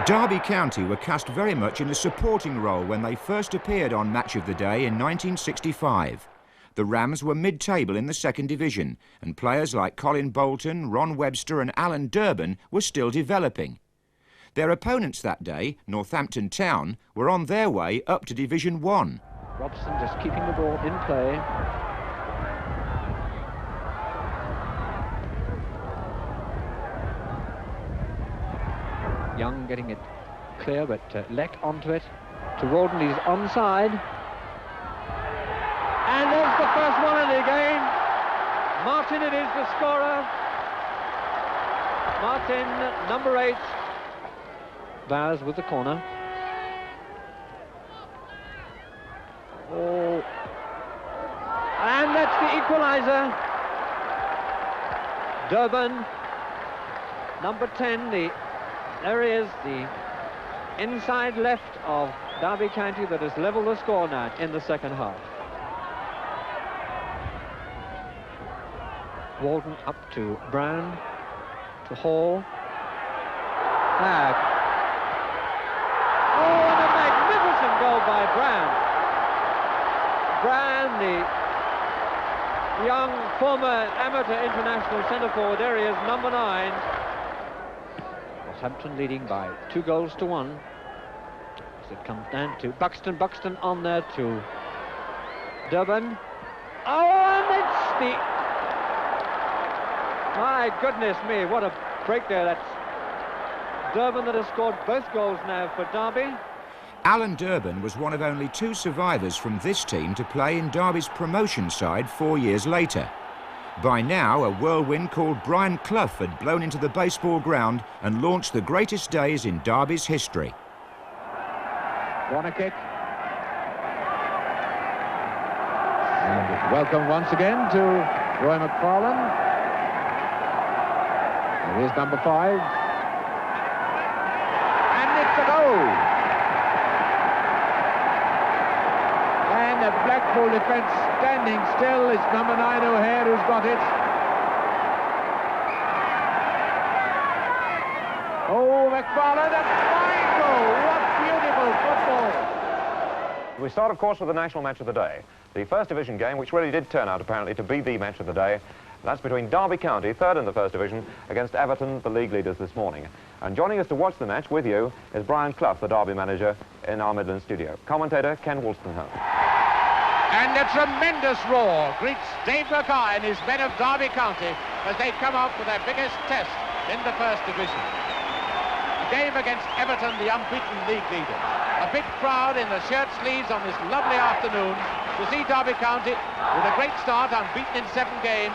Derby County were cast very much in a supporting role when they first appeared on Match of the Day in 1965. The Rams were mid-table in the second division, and players like Colin Bolton, Ron Webster and Alan Durbin were still developing. Their opponents that day, Northampton Town, were on their way up to Division 1. Robson just keeping the ball in play. Young getting it clear, but Leck onto it. To Rawdon, he's onside. And there's the first one of the game. Martin, it is the scorer. Martin, number 8. Bowers with the corner. Oh. And that's the equaliser. Durbin, number 10, there he is, the inside left of Derby County that has levelled the score now in the second half. Walden up to Brown, to Hall. Oh, and a magnificent goal by Brown. Brown, the young former amateur international centre forward, there he is, number 9. Northampton leading by 2-1. As it comes down to Buxton. Buxton on there to Durbin. Oh, and it's the... My goodness me, what a break there. That's Durbin that has scored both goals now for Derby. Alan Durbin was one of only 2 survivors from this team to play in Derby's promotion side 4 years later. By now, a whirlwind called Brian Clough had blown into the baseball ground and launched the greatest days in Derby's history. Corner kick. And welcome once again to Roy McFarlane. There is number 5. And it's a goal. And the Blackpool defence standing still. It's number 9 O'Hare who's got it. Oh, McFarlane, a fine goal. What beautiful football. We start, of course, with the national match of the day. The first division game, which really did turn out, apparently, to be the match of the day. That's between Derby County, 3rd in the first division, against Everton, the league leaders this morning. And joining us to watch the match with you is Brian Clough, the Derby manager, in our Midland studio. Commentator Ken Wolstenholme. And a tremendous roar greets Dave Mackay and his men of Derby County as they come out for their biggest test in the first division. A game against Everton, the unbeaten league leader. A big crowd in the shirt sleeves on this lovely afternoon to see Derby County, with a great start, unbeaten in 7 games,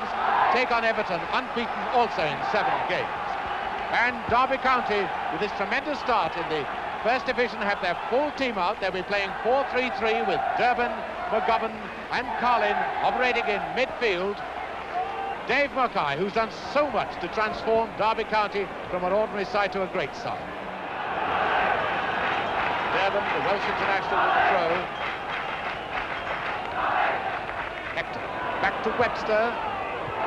take on Everton, unbeaten also in 7 games. And Derby County, with this tremendous start in the first division, have their full team out. They'll be playing 4-3-3 with Durbin, McGovern and Carlin operating in midfield. Dave Mackay, who's done so much to transform Derby County from an ordinary side to a great side. Durbin, the Welsh international, with the throw. Hector, back to Webster.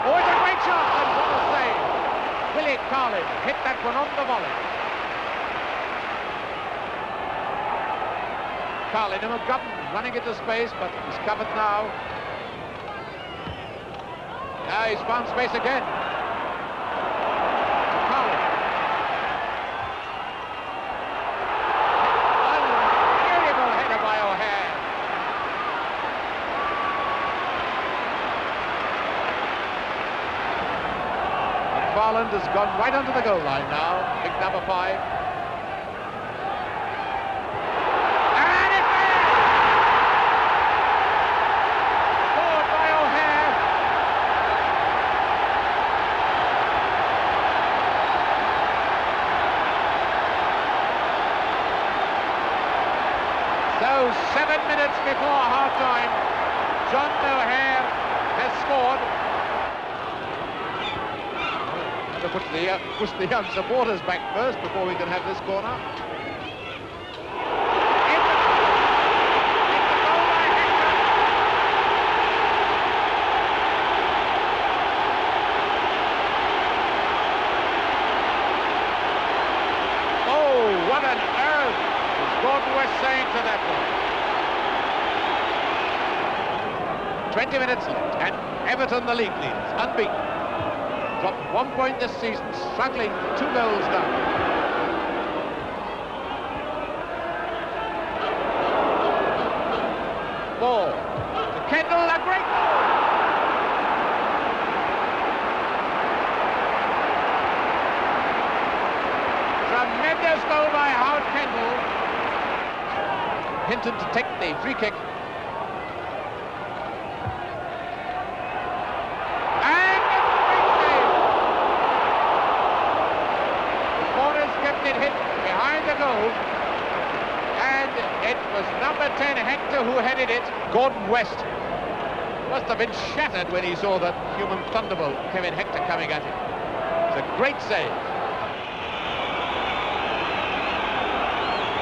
Oh, it's a great shot, and what a save. Willie Carlin hit that one on the volley. Carlin and McGovern running into space, but he's covered now. Now he's found space again. Carlin. Unbelievable header by O'Hare. McFarland has gone right under the goal line now. Big number 5. So 7 minutes before half-time, John O'Hare has scored. To push the young supporters back first before we can have this corner. In the goal by Hector. Oh, what an they're saying to that one. 20 minutes left, and Everton, the league leaders, unbeaten. Dropped 1 point this season, struggling 2 goals down. Ball to Kendall, a great goal! Tremendous goal by Howard Kendall. Hinton to take the free kick. And a great save. The corners kept it hit behind the goal. And it was number 10, Hector, who headed it. Gordon West must have been shattered when he saw that human thunderbolt, Kevin Hector, coming at him. It's a great save.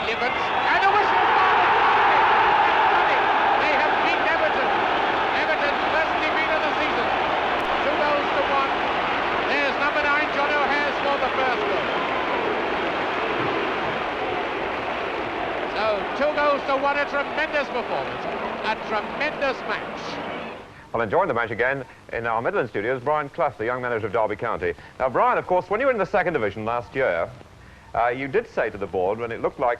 Evans, and a whistle. They have beat Everton. Everton's first defeat of the season. 2 goals to 1. There's number 9, John O'Hare, scored the first goal. So 2 goals to 1, a tremendous performance, a tremendous match. Well, enjoying the match again in our Midland studios, Brian Clough, the young manager of Derby County. Now, Brian, of course, when you were in the 2nd Division last year, you did say to the board, when it looked like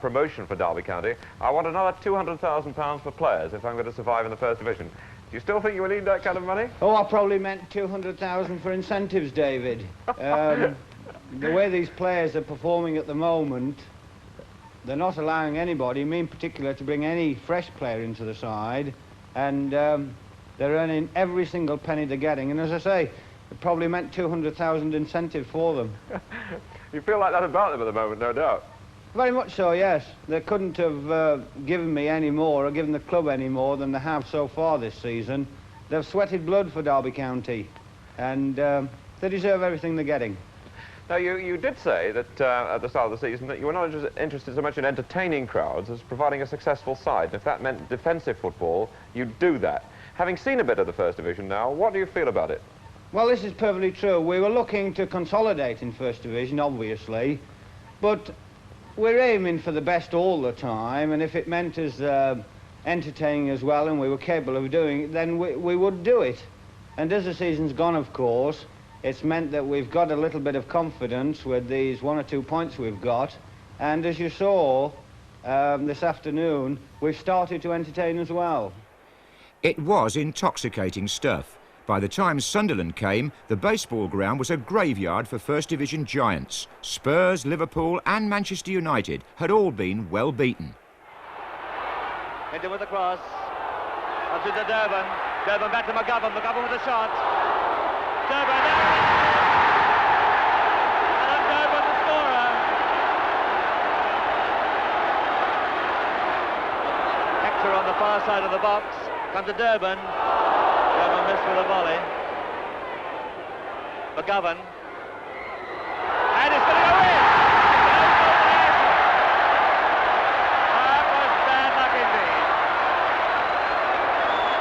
promotion for Derby County, I want another £200,000 for players if I'm going to survive in the 1st Division. Do you still think you will need that kind of money? Oh, I probably meant 200,000 for incentives, David. The way these players are performing at the moment, they're not allowing anybody, me in particular, to bring any fresh player into the side, and they're earning every single penny they're getting. And as I say, it probably meant 200,000 incentive for them. You feel like that about them at the moment, no doubt. Very much so, yes. They couldn't have given me any more or given the club any more than they have so far this season. They've sweated blood for Derby County, and they deserve everything they're getting. Now, you did say that at the start of the season that you were not interested so much in entertaining crowds as providing a successful side. And if that meant defensive football, you'd do that. Having seen a bit of the 1st Division now, what do you feel about it? Well, this is perfectly true. We were looking to consolidate in 1st Division, obviously, but we're aiming for the best all the time, and if it meant us entertaining as well and we were capable of doing it, then we would do it. And as the season's gone, of course, it's meant that we've got a little bit of confidence with these 1 or 2 points we've got, and as you saw this afternoon, we've started to entertain as well. It was intoxicating stuff. By the time Sunderland came, the baseball ground was a graveyard for 1st Division giants. Spurs, Liverpool and Manchester United had all been well beaten. Hinton with the cross. Up to Durban. Durban back to McGovern. McGovern with a shot. Durban. And Durban the scorer. Hector on the far side of the box. Comes to Durban. Durban missed with a volley. McGovern. And it's going to go in! That was bad luck indeed.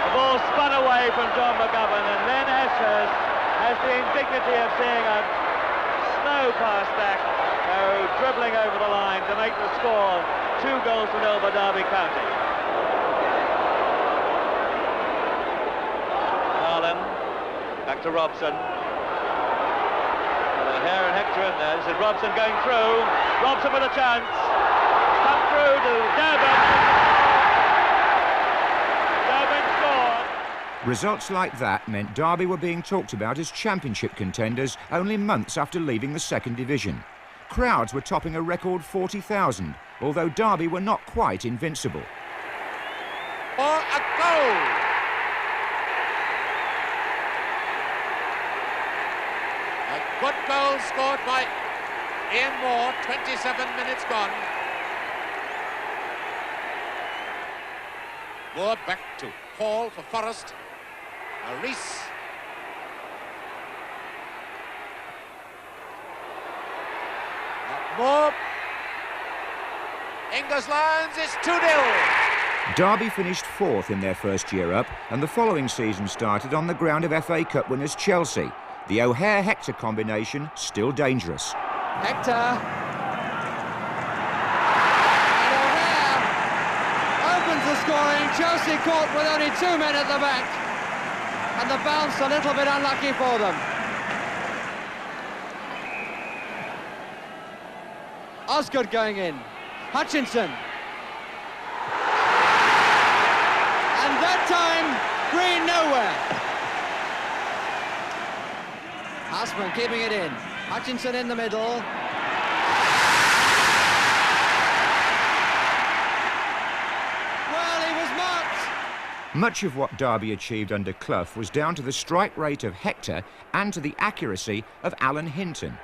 The ball spun away from John McGovern, and Len Eschers has the indignity of seeing a slow pass back, dribbling over the line to make the score 2 goals to 0 for Derby County. Back to Robson. O'Hare and Hector in there. This is Robson going through. Robson with a chance. Come through to Durban. Durban scored. Results like that meant Derby were being talked about as championship contenders only months after leaving the 2nd Division. Crowds were topping a record 40,000, although Derby were not quite invincible. For a goal! Good goal scored by Ian Moore, 27 minutes gone. Moore back to Hall for Forrest. Reese. Moore. English Lions is 2-0. Derby finished 4th in their first year up, and the following season started on the ground of FA Cup winners Chelsea. The O'Hare-Hector combination still dangerous. Hector. And O'Hare scoring. Chelsea caught with only 2 men at the back, and the bounce a little bit unlucky for them. Osgood going in. Hutchinson. And that time, Green nowhere. Houseman keeping it in. Hutchinson in the middle. Well, he was marked. Much of what Derby achieved under Clough was down to the strike rate of Hector and to the accuracy of Alan Hinton.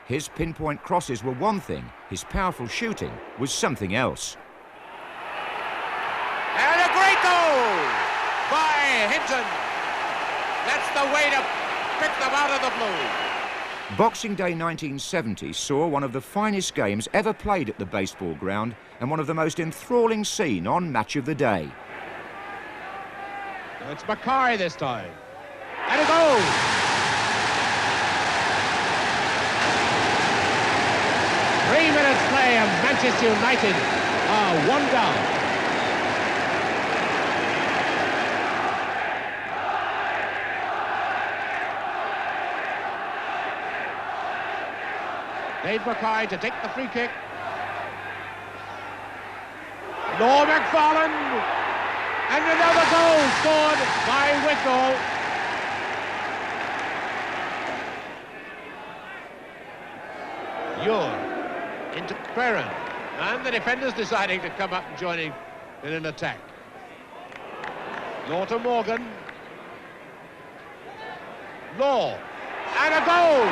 His pinpoint crosses were one thing, his powerful shooting was something else. And a great goal by Hinton. That's the way to pick them out of the blue. Boxing Day 1970 saw one of the finest games ever played at the baseball ground and one of the most enthralling seen on Match of the Day. It's Mackay this time. And a goal! Three minutes play and Manchester United are 1 down. Dave Mackay to take the free kick. Noel McFarlane. And another goal scored by Wicknall. Ure into Perrin. And the defenders deciding to come up and joining in an attack. Law to Morgan. Law. And a goal!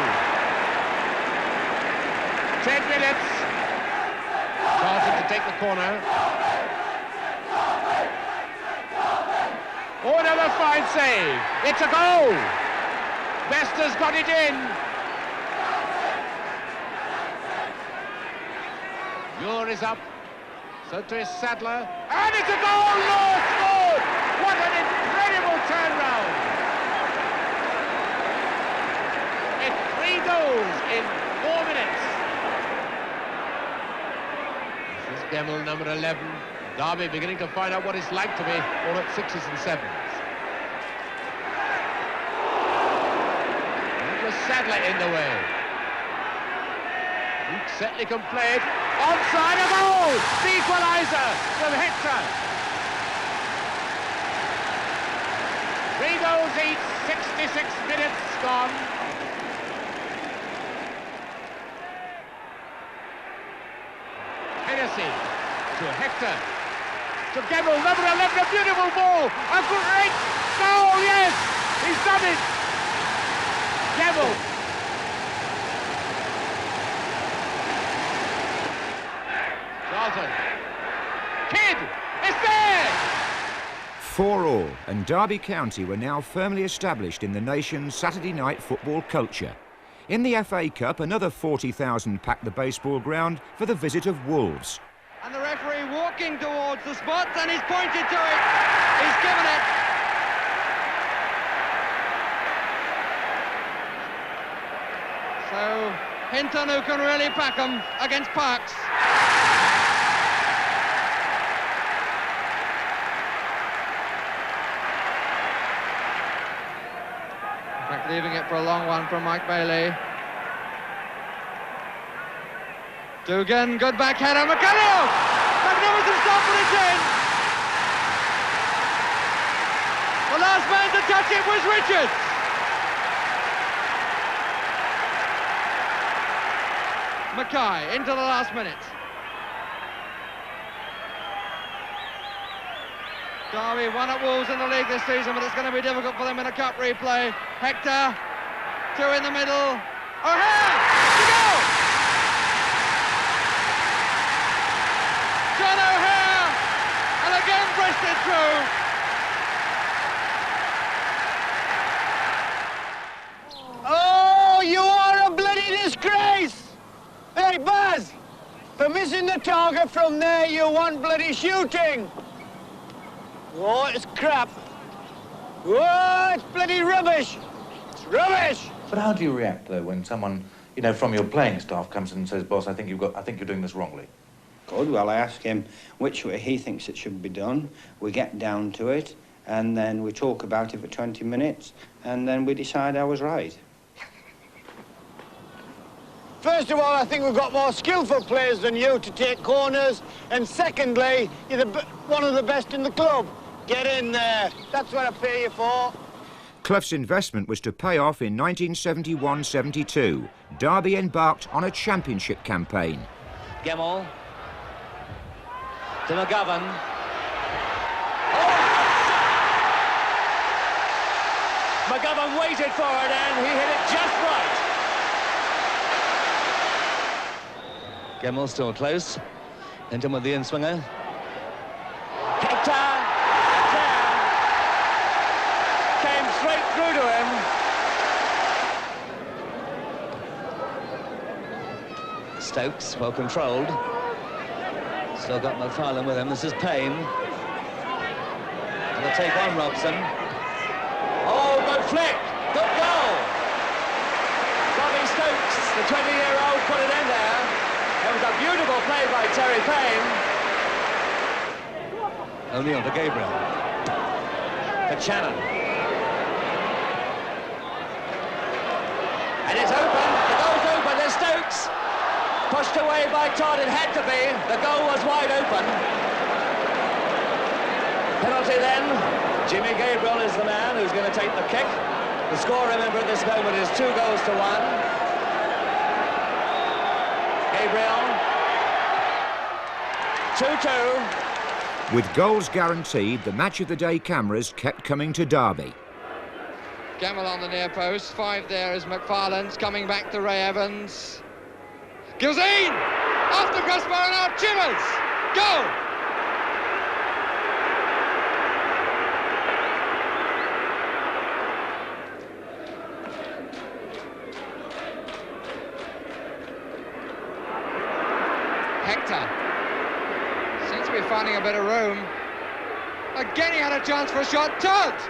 10 minutes. Charlton to take the corner. Oh, another fine save. It's a goal. Vester's got it in. Ure is up. So to his Sadler. And it's a goal! Law scored! What an incredible turnaround. It's 3 goals in 4 minutes. This is Gemmell, number 11. Derby beginning to find out what it's like to be all at 6s and 7s. It was Sadler in the way. Luke Setley can play it. Onside, a goal! The equaliser from Hector. 3 goals each, 66 minutes gone. Hennessy to Hector. To Gemmell, number 11, a beautiful ball, a great goal, yes, he's done it. Gemmell. Charlton. Kidd, it's there! 4-4, and Derby County were now firmly established in the nation's Saturday night football culture. In the FA Cup, another 40,000 packed the baseball ground for the visit of Wolves. And the referee walking towards the spot, and he's pointed to it. He's given it. So Hinton, who can really pack them against Parks. In fact, leaving it for a long one from Mike Bailey. Dugan, good back header, McCallum! Magnificent stop, but it's in! The last man to touch it was Richards! Mackay into the last minute. Derby won at Wolves in the league this season, but it's going to be difficult for them in a cup replay. Hector, 2 in the middle. O'Hare! To go! John O'Hare, and again breasted through. Oh, you are a bloody disgrace! Hey, Baz, for missing the target from there, you want bloody shooting. Oh, it's crap. Oh, it's bloody rubbish. It's rubbish. But how do you react, though, when someone, you know, from your playing staff comes in and says, "Boss, I think you're doing this wrongly"? Good. Well, I ask him which way he thinks it should be done. We get down to it, and then we talk about it for 20 minutes, and then we decide I was right. First of all, I think we've got more skillful players than you to take corners, and secondly, you're one of the best in the club. Get in there. That's what I pay you for. Clough's investment was to pay off in 1971-72. Derby embarked on a championship campaign. Gemmell to McGovern. McGovern waited for it and he hit it just right. Gemmell still close. Hinton with the in-swinger. Hector! Came straight through to him. Stokes, well controlled. Still got McFarlane with him. This is Payne. And they'll take on Robson. Oh, good flick! Good goal! Robbie Stokes, the 20-year-old, put it in there. It was a beautiful play by Terry Payne. O'Neill to Gabriel. To Channon. And it's open. The goal's open. There's Stokes. Pushed away by Todd. It had to be. The goal was wide open. Penalty then. Jimmy Gabriel is the man who's going to take the kick. The score, remember, at this moment is 2-1. Gabriel. 2-2. With goals guaranteed, the match of the day cameras kept coming to Derby. Gemmell on the near post. 5 there as McFarlane's coming back to Ray Evans. Gilzine! Off the crossbar and out. Chivers! Go! Hector seems to be finding a bit of room. Again he had a chance for a shot. Todd! Oh,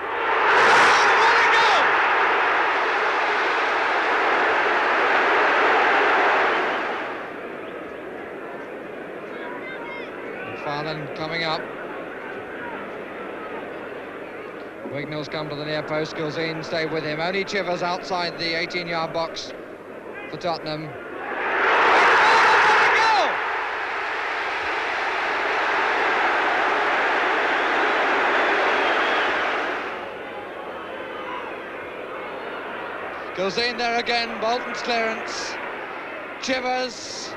what a goal! McFarlane coming up. Wignall's come to the near post. Gilzine stay with him. Only Chivers outside the 18-yard box for Tottenham. Gilzine there again, Bolton's clearance. Chivers.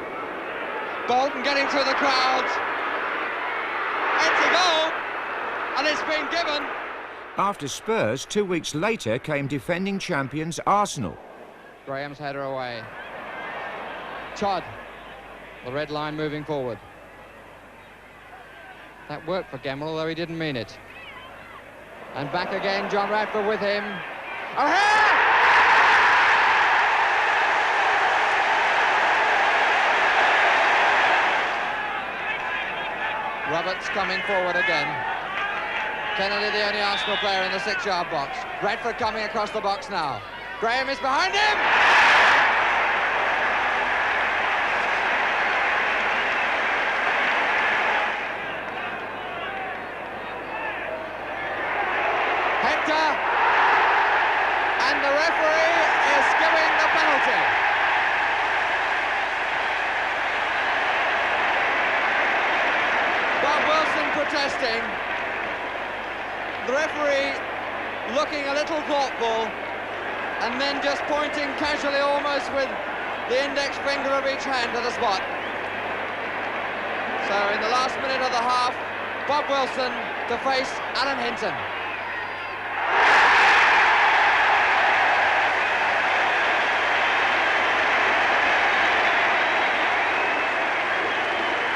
Bolton getting through the crowd. It's a goal, and it's been given. After Spurs, 2 weeks later came defending champions Arsenal. Graham's header away. Todd, the red line moving forward. That worked for Gemmell, although he didn't mean it. And back again, John Radford with him. O'Hare! Roberts coming forward again. Kennedy, the only Arsenal player in the 6-yard box. Radford coming across the box now. Graham is behind him! Hector! And the referee is giving the penalty. Bob Wilson protesting. The referee looking a little thoughtful and then just pointing casually, almost with the index finger of each hand to the spot. So in the last minute of the half, Bob Wilson to face Alan Hinton.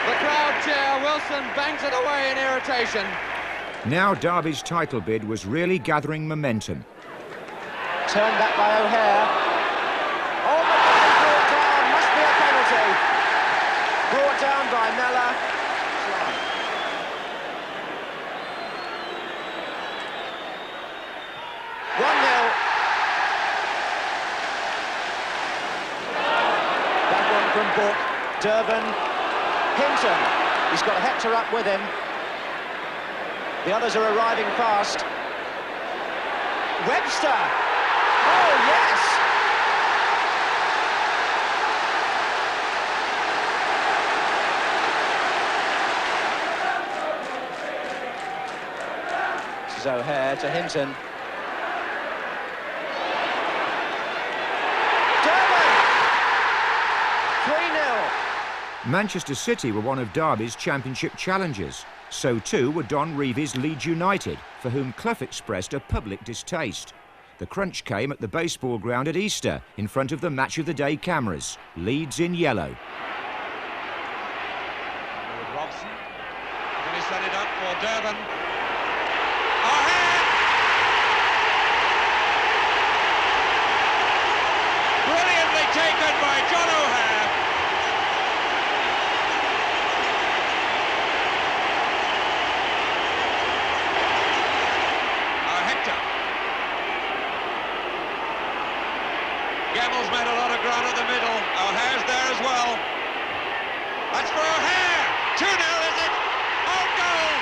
The crowd cheer. Wilson bangs it away in irritation. Now Derby's title bid was really gathering momentum. Turned back by O'Hare. Oh, McGovern brought down. Must be a penalty. Brought down by Mellor. 1-0. That one from Book. Durbin Hinton. He's got Hector up with him. The others are arriving fast. Webster! Oh, yes! This is O'Hare to Hinton. Durban! 3-0. Manchester City were one of Derby's championship challengers. So too were Don Revie's Leeds United, for whom Clough expressed a public distaste. The crunch came at the baseball ground at Easter, in front of the Match of the Day cameras. Leeds in yellow. With Robson. Going to set it up for Durban. O'Hare! Brilliantly taken by John O'Hare. Gemmell's made a lot of ground at the middle. O'Hare's there as well. That's for O'Hare. 2-0, is it? Oh, goal!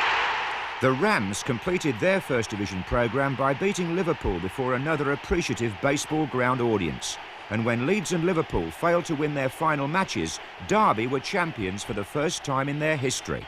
The Rams completed their First Division programme by beating Liverpool before another appreciative baseball ground audience. And when Leeds and Liverpool failed to win their final matches, Derby were champions for the first time in their history.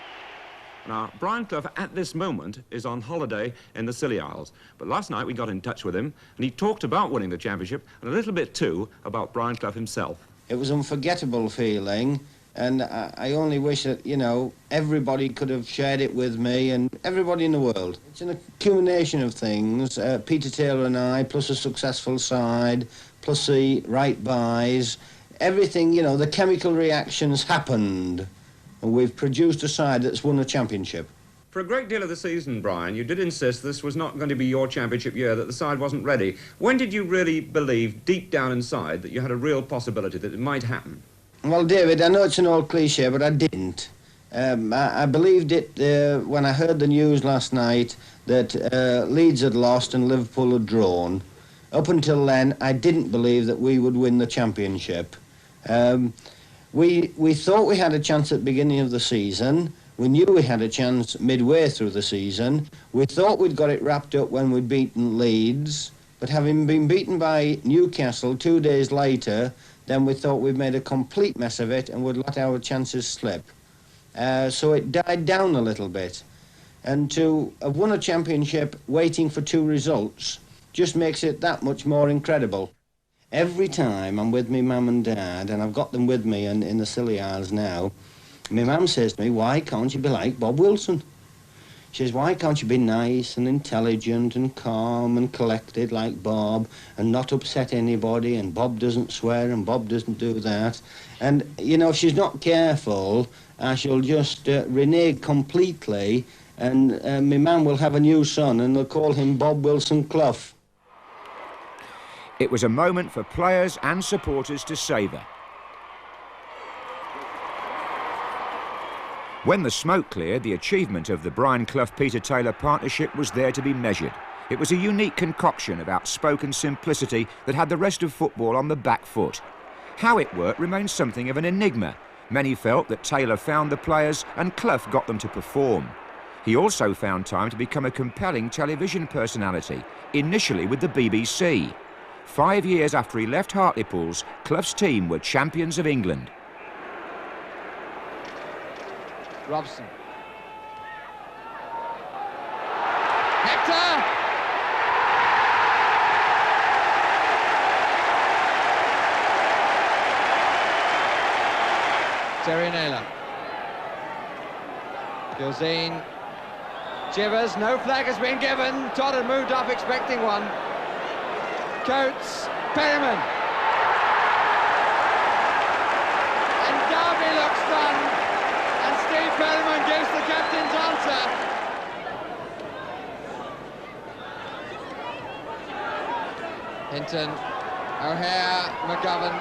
Now, Brian Clough, at this moment, is on holiday in the Scilly Isles. But last night we got in touch with him, and he talked about winning the championship, and a little bit, too, about Brian Clough himself. It was an unforgettable feeling, and I only wish that, you know, everybody could have shared it with me and everybody in the world. It's an accumulation of things, Peter Taylor and I, plus a successful side, plus the right buys, everything, you know, the chemical reactions happened. And we've produced a side that's won a championship. For a great deal of the season, Brian, you did insist this was not going to be your championship year, that the side wasn't ready. When did you really believe, deep down inside, that you had a real possibility that it might happen? Well, David, I know it's an old cliché, but I didn't. I believed it when I heard the news last night that Leeds had lost and Liverpool had drawn. Up until then, I didn't believe that we would win the championship. We thought we had a chance at the beginning of the season. We knew we had a chance midway through the season. We thought we'd got it wrapped up when we'd beaten Leeds. But having been beaten by Newcastle 2 days later, then we thought we'd made a complete mess of it and would let our chances slip. So it died down a little bit. And to have won a championship waiting for 2 results just makes it that much more incredible. Every time I'm with me mum and dad, and I've got them with me in the Scilly Isles now, my mum says to me, why can't you be like Bob Wilson? She says, why can't you be nice and intelligent and calm and collected like Bob and not upset anybody, and Bob doesn't swear and Bob doesn't do that. And, you know, if she's not careful, I shall just renege completely, and my mum will have a new son and they'll call him Bob Wilson Clough. It was a moment for players and supporters to savour. When the smoke cleared, the achievement of the Brian Clough-Peter Taylor partnership was there to be measured. It was a unique concoction of outspoken simplicity that had the rest of football on the back foot. How it worked remains something of an enigma. Many felt that Taylor found the players and Clough got them to perform. He also found time to become a compelling television personality, initially with the BBC. 5 years after he left Hartlepool's, Clough's team were champions of England. Robson. Hector! Terry Naylor. Gilzine. Chivers, no flag has been given. Todd had moved up expecting one. Coates, Perryman. And Derby looks stunned, and Steve Perryman gives the captain's answer. Hinton, O'Hare, McGovern.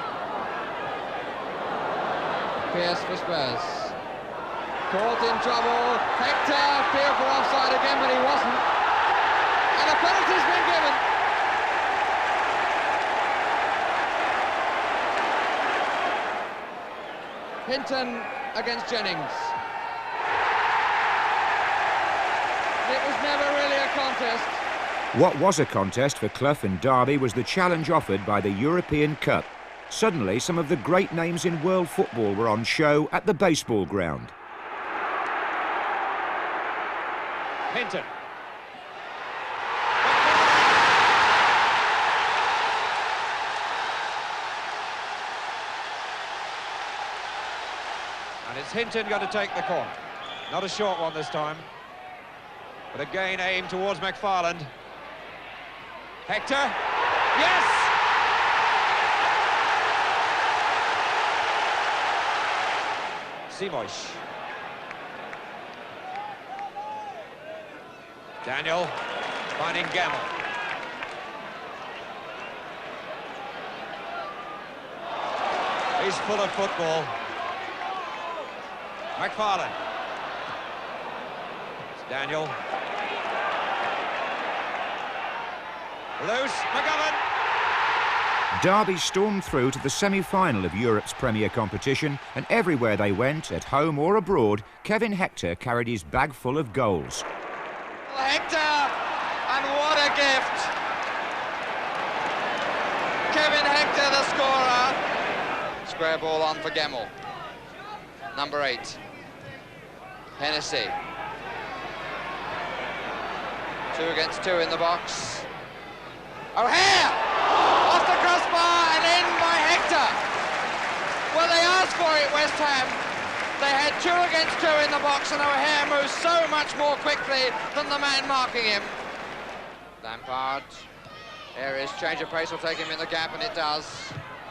Pearce for Spurs. Caught in trouble. Hector, feared for offside again, but he wasn't. And a penalty's been given. Hinton against Jennings. It was never really a contest. What was a contest for Clough and Derby was the challenge offered by the European Cup. Suddenly, some of the great names in world football were on show at the baseball ground. Hinton. And it's Hinton going to take the corner. Not a short one this time, but again aimed towards McFarland. Hector. Yes! Simosh. Daniel finding Gamble. He's full of football. McFarland. It's Daniel. Loose, McGovern. Derby stormed through to the semi-final of Europe's premier competition, and everywhere they went, at home or abroad, Kevin Hector carried his bag full of goals. Hector, and what a gift! Kevin Hector, the scorer. Square ball on for Gemmell. Number 8. Hennessy. 2 against 2 in the box. O'Hare! Off the crossbar and in by Hector. Well, they asked for it, West Ham. They had 2 against 2 in the box, and O'Hare moves so much more quickly than the man marking him. Lampard. Areas change of pace will take him in the gap, and it does.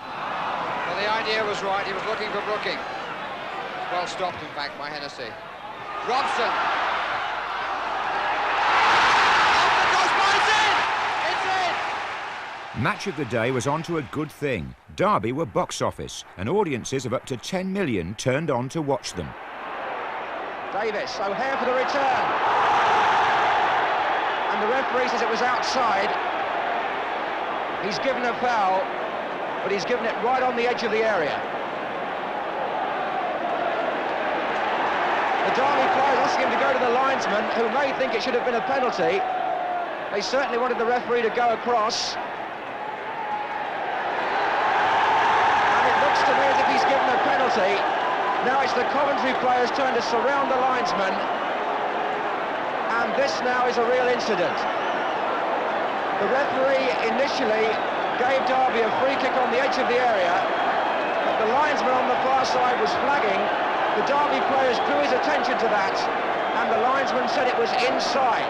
Well, the idea was right. He was looking for Brooking. Well stopped, in fact, by Hennessy. Robson. Off the crossbar, it's in! It's in! Match of the day was on to a good thing. Derby were box office, and audiences of up to 10 million turned on to watch them. Davis, O'Hare for the return. And the referee says it was outside. He's given a foul, but he's given it right on the edge of the area. The Derby players asking him to go to the linesman, who may think it should have been a penalty. They certainly wanted the referee to go across. And it looks to me as if he's given a penalty. Now it's the Coventry players' turn to surround the linesman. And this now is a real incident. The referee initially gave Derby a free kick on the edge of the area, but the linesman on the far side was flagging. The Derby players drew his attention to that, and the linesman said it was inside.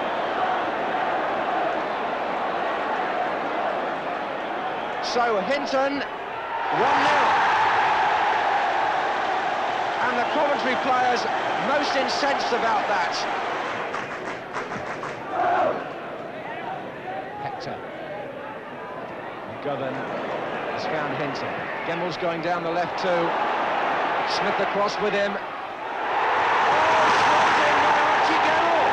So Hinton, 1-0. And the Coventry players most incensed about that. Hector. McGovern has found Hinton. Gemmell's going down the left too. Smith across with him. Oh, swapped in by Archie Gemmell.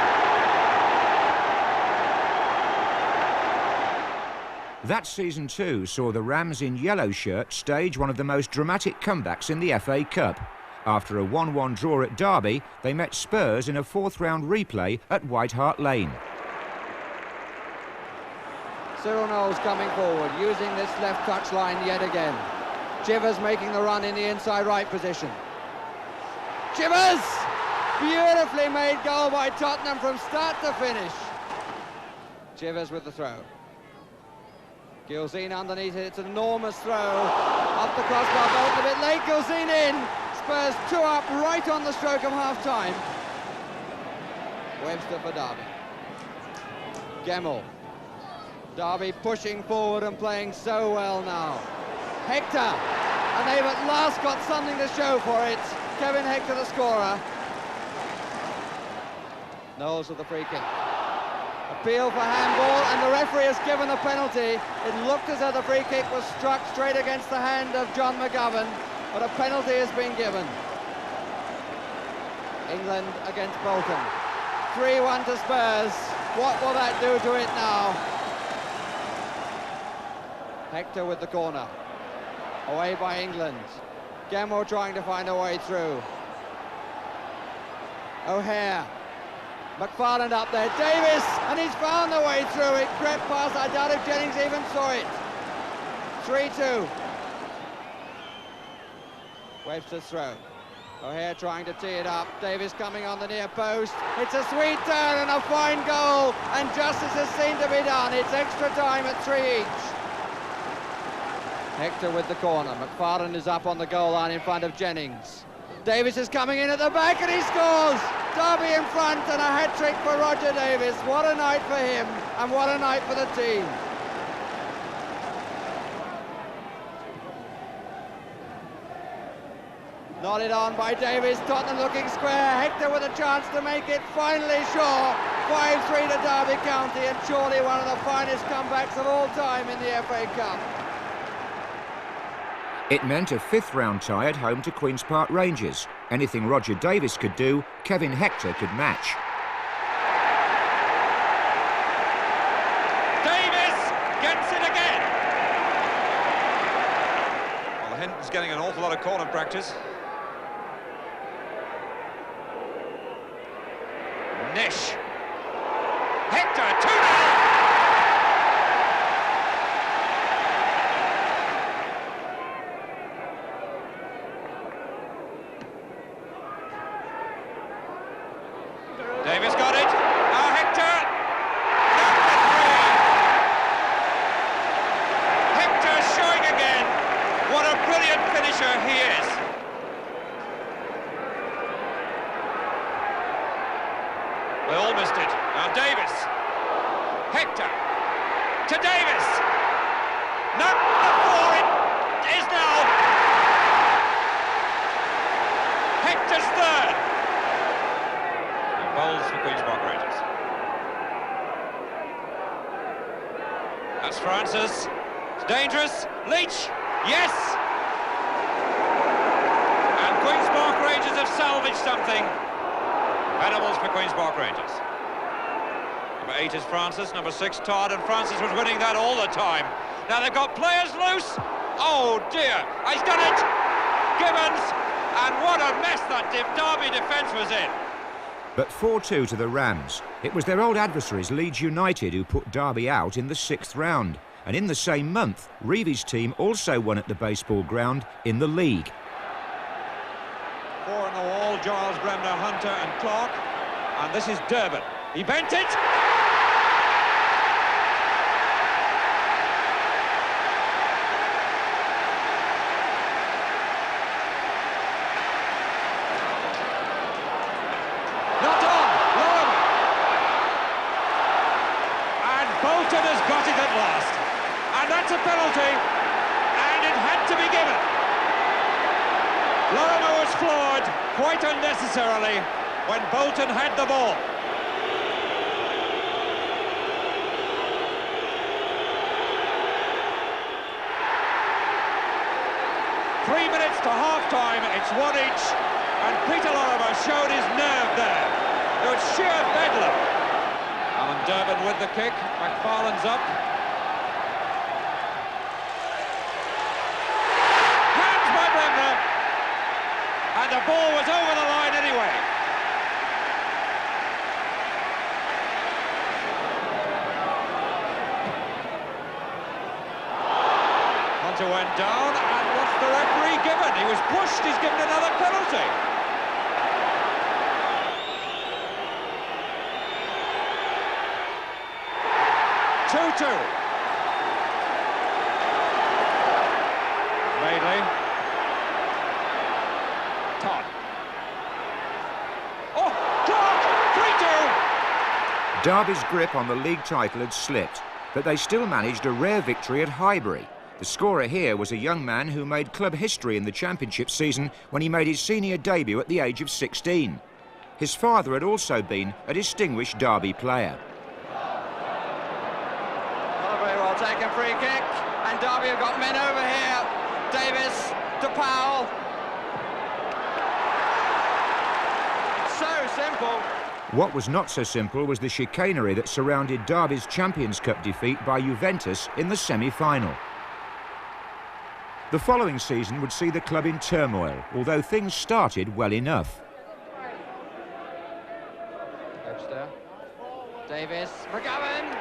That season too saw the Rams in yellow shirts stage one of the most dramatic comebacks in the FA Cup. After a 1-1 draw at Derby, they met Spurs in a 4th-round replay at White Hart Lane. Cyril Knowles coming forward, using this left touch line yet again. Chivers making the run in the inside right position. Chivers! Beautifully made goal by Tottenham from start to finish. Chivers with the throw. Gilzean underneath it, it's an enormous throw. Off the crossbar, both a bit late, Gilzean in. Spurs 2 up right on the stroke of half-time. Webster for Derby. Gemmell. Derby pushing forward and playing so well now. Hector, and they've at last got something to show for it. Kevin Hector, the scorer. Knowles with the free kick. Appeal for handball, and the referee has given a penalty. It looked as though the free kick was struck straight against the hand of John McGovern, but a penalty has been given. England against Bolton. 3-1 to Spurs. What will that do to it now? Hector with the corner. Away by England. Gemmell trying to find a way through. O'Hare. McFarland up there. Davis, and he's found the way through it. Great pass. I doubt if Jennings even saw it. 3-2. Webster's throw. O'Hare trying to tee it up. Davis coming on the near post. It's a sweet turn and a fine goal, and justice has seemed to be done. It's extra time at 3 each. Hector with the corner. McFarland is up on the goal line in front of Jennings. Davis is coming in at the back and he scores! Derby in front and a hat-trick for Roger Davis. What a night for him and what a night for the team. Nodded on by Davis, Tottenham looking square, Hector with a chance to make it, finally Shaw, 5-3 to Derby County, and surely one of the finest comebacks of all time in the FA Cup. It meant a fifth-round tie at home to Queen's Park Rangers. Anything Roger Davis could do, Kevin Hector could match. Davis gets it again! Well, Hinton's getting an awful lot of corner practice. Nish. Hector, 2-0! Davis got it. Now Hector. Number 3. Hector showing again what a brilliant finisher he is. They all missed it. Now Davis. Hector. To Davis. Number 4 it is now. Hector's third. Bowls for Queen's Park Rangers. That's Francis. It's dangerous. Leach. Yes! And Queen's Park Rangers have salvaged something. Venables for Queen's Park Rangers. Number 8 is Francis. Number 6, Todd. And Francis was winning that all the time. Now they've got players loose. Oh dear. He's done it. Gibbons. And what a mess that Derby defence was in. But 4-2 to the Rams. It was their old adversaries, Leeds United, who put Derby out in the 6th round. And in the same month, Reevy's team also won at the baseball ground in the league. 4 on the wall, Giles, Bremner, Hunter and Clark. And this is Durbin. He bent it. Bolton has got it at last, and that's a penalty, and it had to be given. Lorimer was floored quite unnecessarily when Bolton had the ball. Three minutes to half-time, it's 1 each, and Peter Lorimer showed his nerve there. It was sheer bedlam. Alan Durbin with the kick. McFarland's up. Hands by Bremner. And the ball was over the line anyway. Hunter went down, and what's the referee given? He was pushed, he's given another penalty. Madeley. Todd. Oh, Clark! 3-2! Derby's grip on the league title had slipped, but they still managed a rare victory at Highbury. The scorer here was a young man who made club history in the Championship season when he made his senior debut at the age of 16. His father had also been a distinguished Derby player. Taken free kick, and Derby have got men over here. Davis to Powell. So simple. What was not so simple was the chicanery that surrounded Derby's Champions Cup defeat by Juventus in the semi-final. The following season would see the club in turmoil, although things started well enough. coach there. Davis, McGovern!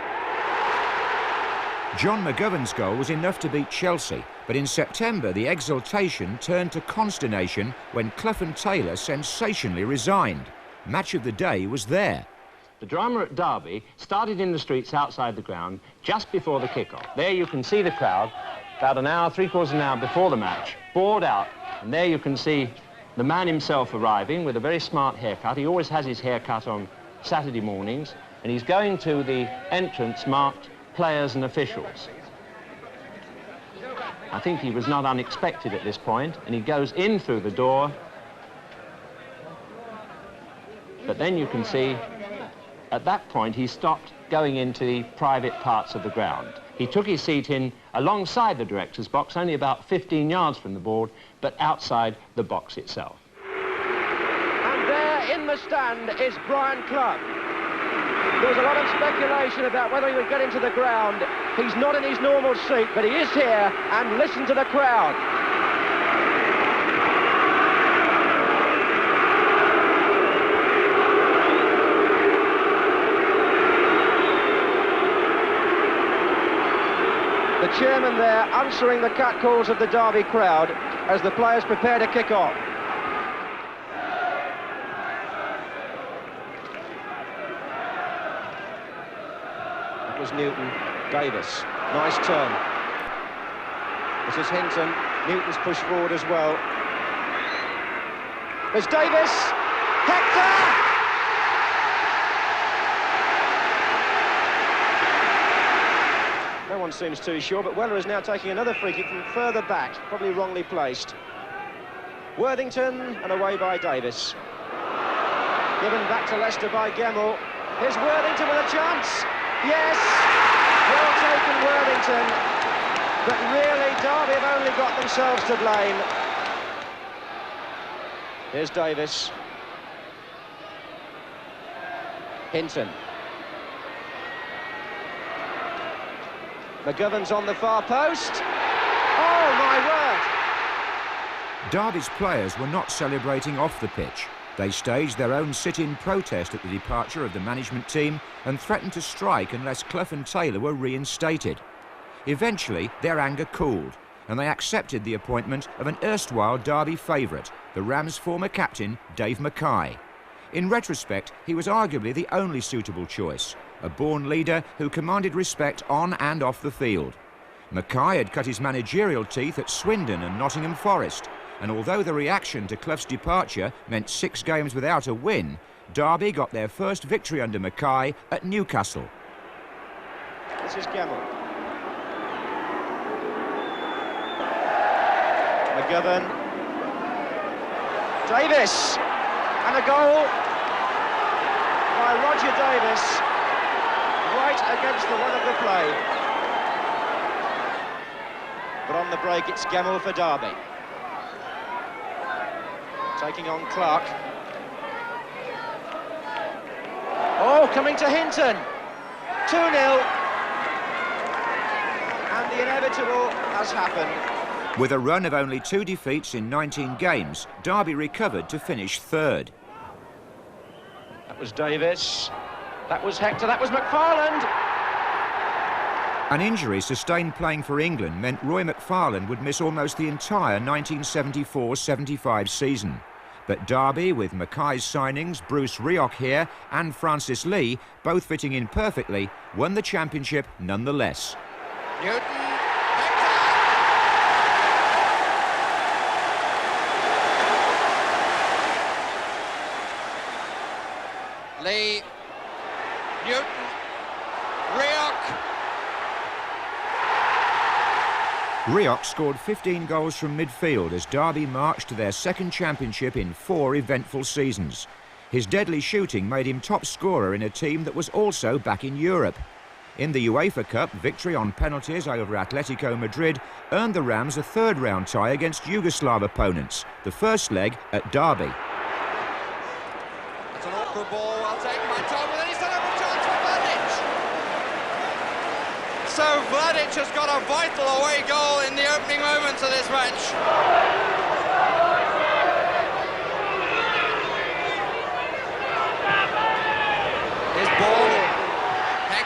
John McGovern's goal was enough to beat Chelsea, but in September the exultation turned to consternation when Clough and Taylor sensationally resigned. Match of the day was there. The drama at Derby started in the streets outside the ground just before the kick-off. There you can see the crowd, about an hour, three-quarters of an hour before the match, bored out. And there you can see the man himself arriving with a very smart haircut. He always has his hair cut on Saturday mornings, and he's going to the entrance marked players and officials. I think he was not unexpected at this point, and he goes in through the door. But then you can see, at that point, he stopped going into the private parts of the ground. He took his seat in alongside the director's box, only about 15 yards from the board, but outside the box itself. And there in the stand is Brian Clough. There was a lot of speculation about whether he would get into the ground. He's not in his normal seat, but he is here, and listen to the crowd. The chairman there answering the catcalls of the Derby crowd as the players prepare to kick off. That was Newton, Davis, nice turn. This is Hinton, Newton's pushed forward as well. There's Davis, Hector! No one seems too sure, but Weller is now taking another free kick from further back, probably wrongly placed. Worthington, and away by Davis. Given back to Leicester by Gemmell. Here's Worthington with a chance. Yes, well taken Worthington. But really, Derby have only got themselves to blame. Here's Davis. Hinton. McGovern's on the far post. Oh, my word! Derby's players were not celebrating off the pitch. They staged their own sit-in protest at the departure of the management team and threatened to strike unless Clough and Taylor were reinstated. Eventually, their anger cooled, and they accepted the appointment of an erstwhile Derby favourite, the Rams' former captain, Dave Mackay. In retrospect, he was arguably the only suitable choice, a born leader who commanded respect on and off the field. Mackay had cut his managerial teeth at Swindon and Nottingham Forest, and although the reaction to Clough's departure meant 6 games without a win, Derby got their first victory under Mackay at Newcastle. This is Gemmell. McGovern. Davis. And a goal by Roger Davis. Right against the run of the play. But on the break, it's Gemmell for Derby. Taking on Clark. Oh, coming to Hinton. 2-0. And the inevitable has happened. With a run of only 2 defeats in 19 games, Derby recovered to finish 3rd. That was Davis. That was Hector. That was McFarland. An injury sustained playing for England meant Roy McFarland would miss almost the entire 1974-75 season. But Derby, with Mackay's signings, Bruce Rioch here and Francis Lee, both fitting in perfectly, won the championship nonetheless. Newton, Hector. Lee, Newton, Rioch. Rioch scored 15 goals from midfield as Derby marched to their 2nd championship in 4 eventful seasons. His deadly shooting made him top scorer in a team that was also back in Europe. In the UEFA Cup, victory on penalties over Atletico Madrid earned the Rams a 3rd round tie against Yugoslav opponents, the first leg at Derby. It's an awkward ball, well taken by Tom, and then he's done a chance for Vladic. So Vladic has got a vital away goal in the opening moments of this match.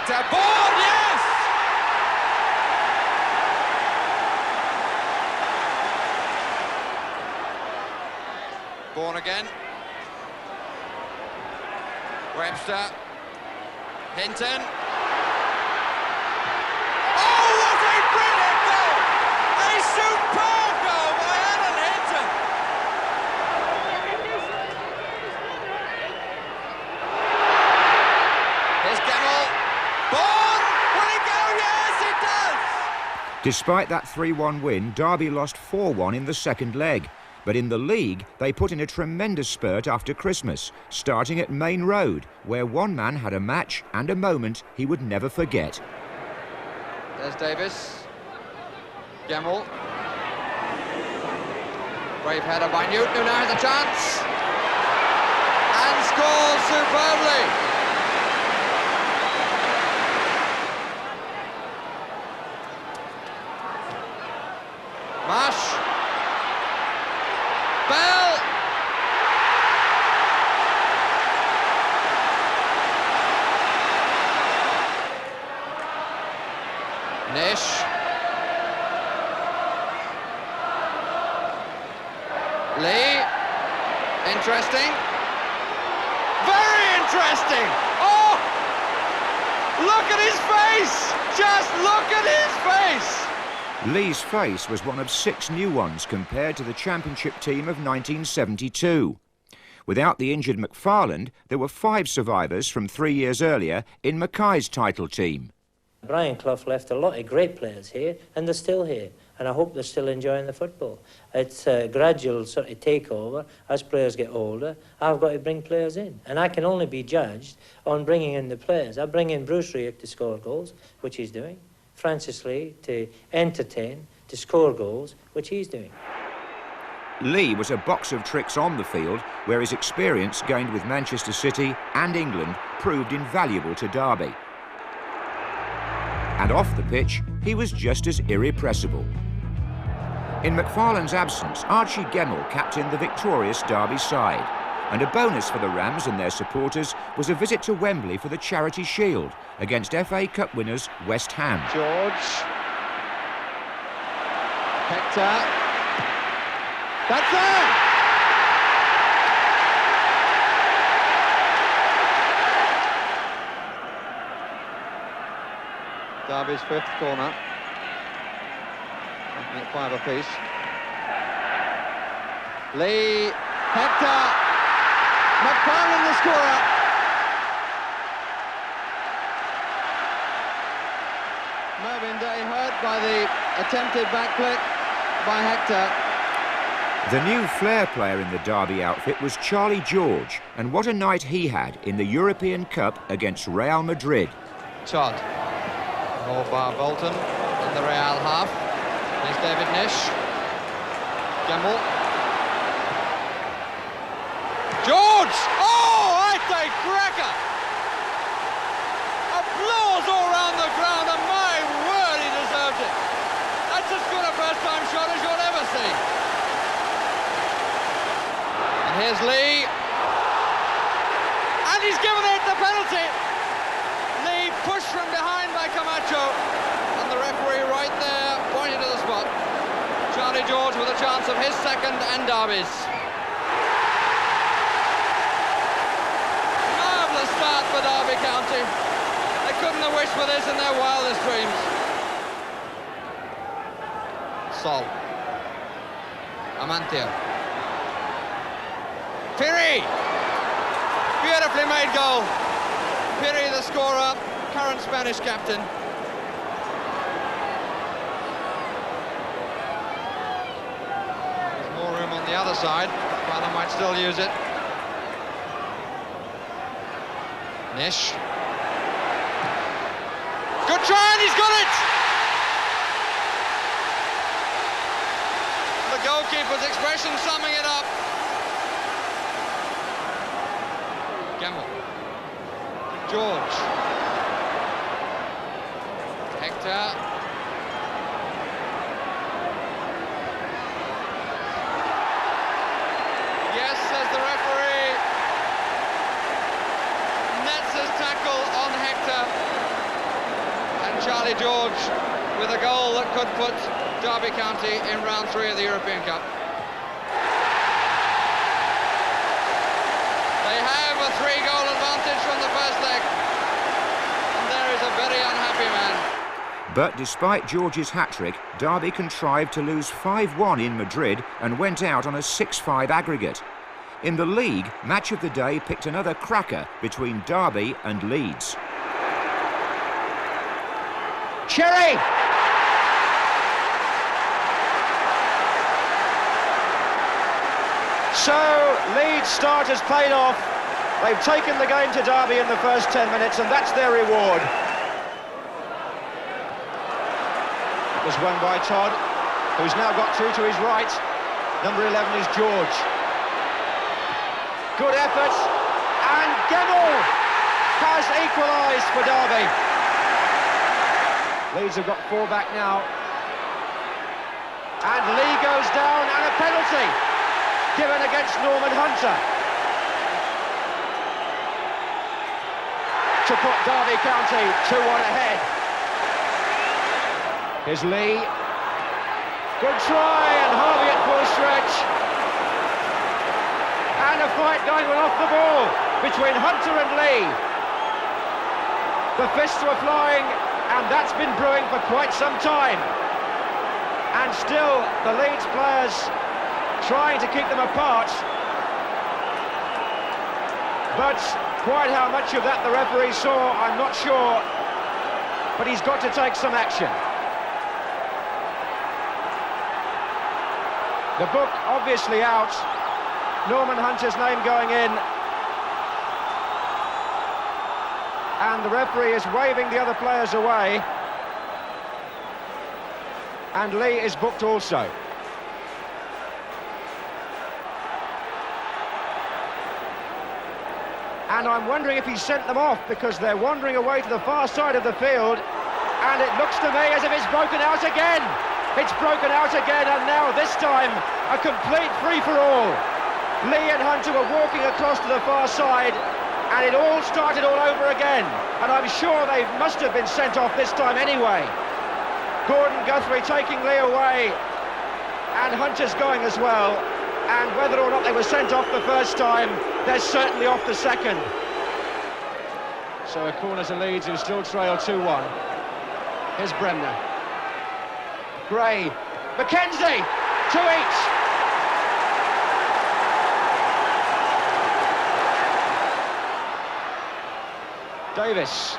Hector, Bourne, yes! Bourne again. Webster. Hinton. Oh, what a brilliant goal! A superb goal by Alan Hinton! Here's Gemmell. Bourne! Will it go? Yes, it does! Despite that 3-1 win, Derby lost 4-1 in the second leg. But in the league, they put in a tremendous spurt after Christmas, starting at Main Road, where one man had a match and a moment he would never forget. There's Davis. Gemmell. Brave header by Newton, who now has a chance. And scores superbly. Marsh. Bell! Nish. Lee. Interesting. Very interesting! Oh! Look at his face! Just look at his face! Lee's face was one of 6 new ones compared to the championship team of 1972. Without the injured McFarland, there were 5 survivors from 3 years earlier in Mackay's title team. Brian Clough left a lot of great players here, and they're still here, and I hope they're still enjoying the football. It's a gradual sort of takeover. As players get older, I've got to bring players in, and I can only be judged on bringing in the players. I bring in Bruce Rioch to score goals, which he's doing. Francis Lee to entertain, to score goals, which he's doing. Lee was a box of tricks on the field, where his experience gained with Manchester City and England proved invaluable to Derby. And off the pitch, he was just as irrepressible. In McFarland's absence, Archie Gemmell captained the victorious Derby side. And a bonus for the Rams and their supporters was a visit to Wembley for the Charity Shield against FA Cup winners West Ham. George. Hector. That's there! Derby's 5th corner. Making it 5 apiece. Lee. Hector. McFarland the scorer. Mervyn Day hurt by the attempted back click by Hector. The new flair player in the Derby outfit was Charlie George, and what a night he had in the European Cup against Real Madrid. Todd. Ball by Bolton in the Real half. There's David Nish. Gemmell. George! Oh, I say cracker! Applause all around the ground, and my word, he deserved it. That's as good a first-time shot as you'll ever see. And here's Lee. And he's given it the penalty. Lee pushed from behind by Camacho. And the referee right there pointed to the spot. Charlie George with a chance of his second and Derby's. Start for Derby County. They couldn't have wished for this in their wildest dreams. Sol. Amancio. Piri! Beautifully made goal. Piri the scorer, current Spanish captain. There's more room on the other side. Father might still use it. Nish. Good try, and he's got it! The goalkeeper's expression summing it up. Gemmell. George. Hector. Yes, says the referee. Netz's tackle on Hector. Charlie George with a goal that could put Derby County in round 3 of the European Cup. They have a 3-goal advantage from the first leg, and there is a very unhappy man. But despite George's hat-trick, Derby contrived to lose 5-1 in Madrid and went out on a 6-5 aggregate. In the league, Match of the Day picked another cracker between Derby and Leeds. Cherry! So, Leeds' start has paid off. They've taken the game to Derby in the first 10 minutes, and that's their reward. It was won by Todd, who's now got 2 to his right. Number 11 is George. Good effort, and Gemmell has equalised for Derby. Leeds have got 4 back now. And Lee goes down, and a penalty given against Norman Hunter to put Derby County 2-1 ahead. Here's Lee. Good try, and Harvey at full stretch. And a fight going on off the ball between Hunter and Lee. The fists were flying, and that's been brewing for quite some time. And still, the Leeds players trying to keep them apart. But quite how much of that the referee saw, I'm not sure. But he's got to take some action. The book obviously out. Norman Hunter's name going in. And the referee is waving the other players away. And Lee is booked also. And I'm wondering if he sent them off, because they're wandering away to the far side of the field. And it looks to me as if it's broken out again. It's broken out again, and now this time a complete free-for-all. Lee and Hunter were walking across to the far side, and it all started all over again. And I'm sure they must have been sent off this time anyway. Gordon Guthrie taking Lee away, and Hunter's going as well. And whether or not they were sent off the first time, they're certainly off the second. So a corner to Leeds, who still trail 2-1. Here's Bremner. Gray, McKenzie, 2 each. Davis.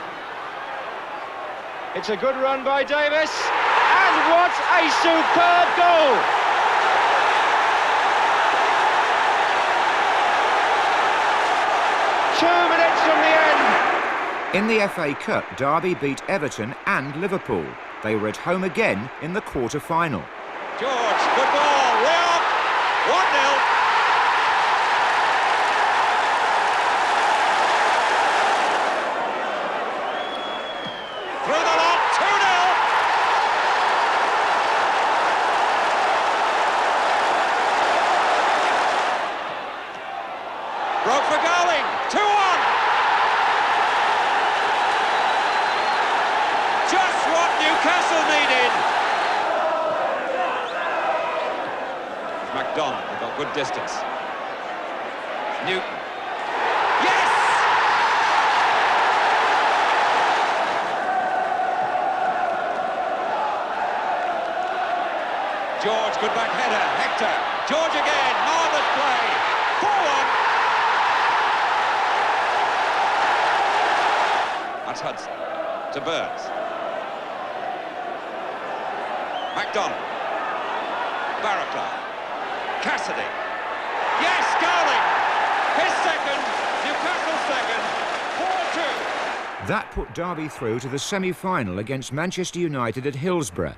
It's a good run by Davis, and what a superb goal! Two minutes from the end. In the FA Cup, Derby beat Everton and Liverpool. They were at home again in the quarter-final. George, good ball, way up, 1-0. Through the lot, 2-0. Broke for going, 2-1. Just what Newcastle needed. McDonald, they've got good distance. Newton. Yes! George, good back header. Hector. George again. Marvelous play. 4-1. That's Hudson. To Burns. MacDonald. Barraclough. Cassidy. Yes, Gowling. His second. Newcastle's second. 4-2. That put Derby through to the semi-final against Manchester United at Hillsborough.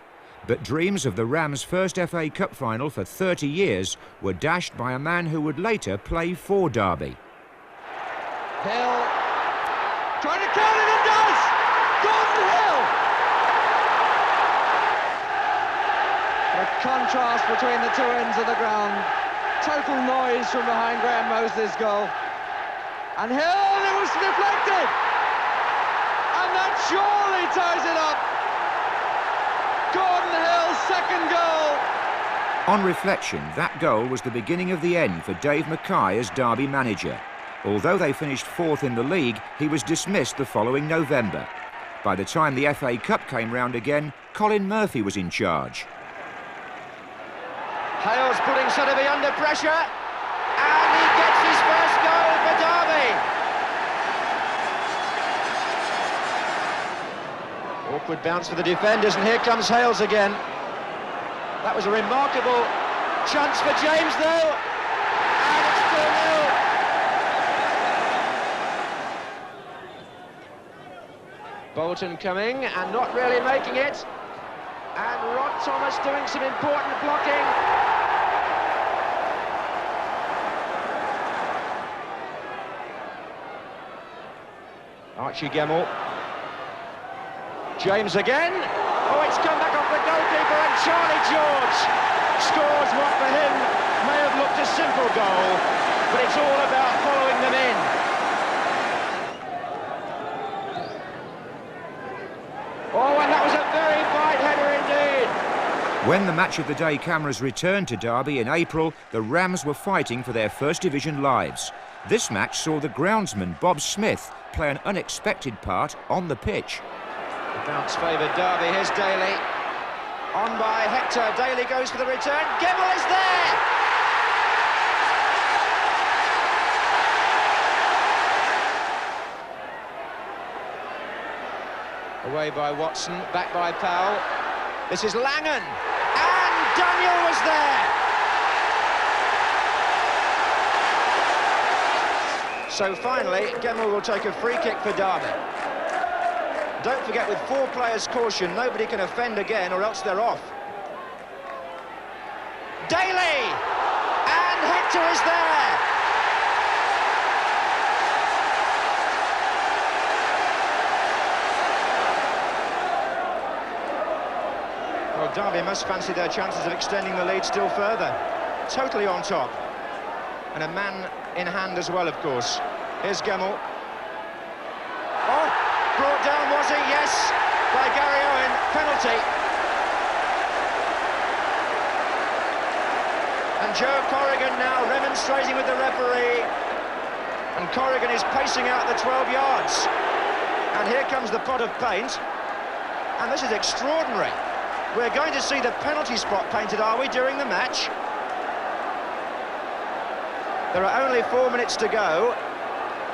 But dreams of the Rams' first FA Cup final for 30 years were dashed by a man who would later play for Derby. Hill trying to count it, and does! Gordon Hill! The contrast between the two ends of the ground. Total noise from behind Graham Mosley's goal. And Hill, it was deflected! And that surely ties it up. On reflection, that goal was the beginning of the end for Dave Mackay as Derby manager. Although they finished 4th in the league, he was dismissed the following November. By the time the FA Cup came round again, Colin Murphy was in charge. Hales putting Sotheby under pressure, and he gets his first goal for Derby. Awkward bounce for the defenders, and here comes Hales again. That was a remarkable chance for James, though, and it's 2-0. Bolton coming and not really making it, and Rod Thomas doing some important blocking. Archie Gemmill. James again. Oh, it's come back off the goalkeeper, and Charlie George scores what for him may have looked a simple goal, but it's all about following them in. Oh, and that was a very fine header indeed. When the Match of the Day cameras returned to Derby in April, the Rams were fighting for their First Division lives. This match saw the groundsman Bob Smith play an unexpected part on the pitch. The bounce favoured Derby. Here's Daly. On by Hector. Daly goes for the return. Gemmill is there! Away by Watson. Back by Powell. This is Langan. And Daniel was there! So finally, Gemmill will take a free kick for Derby. Don't forget, with 4 players caution, nobody can offend again or else they're off. Daly! And Hector is there! Well, Derby must fancy their chances of extending the lead still further. Totally on top. And a man in hand as well, of course. Here's Gemmill. Oh, brought down, was he? Yes, by Gary Owen. Penalty. And Joe Corrigan now remonstrating with the referee. And Corrigan is pacing out the 12 yards. And here comes the pot of paint. And this is extraordinary. We're going to see the penalty spot painted, are we, during the match? There are only 4 minutes to go.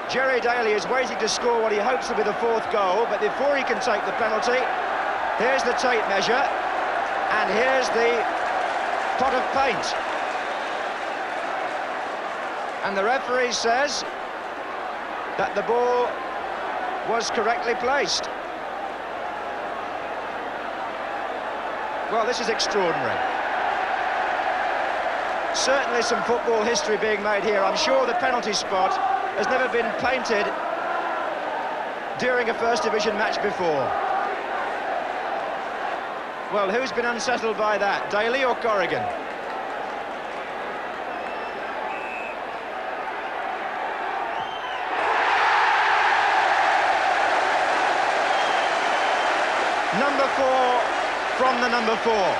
Jerry Daly is waiting to score what he hopes will be the 4th goal, but before he can take the penalty, here's the tape measure, and here's the pot of paint. And the referee says that the ball was correctly placed. Well, this is extraordinary. Certainly some football history being made here. I'm sure the penalty spot has never been painted during a First Division match before. Well, who's been unsettled by that, Daly or Corrigan? Number 4 from the number 4.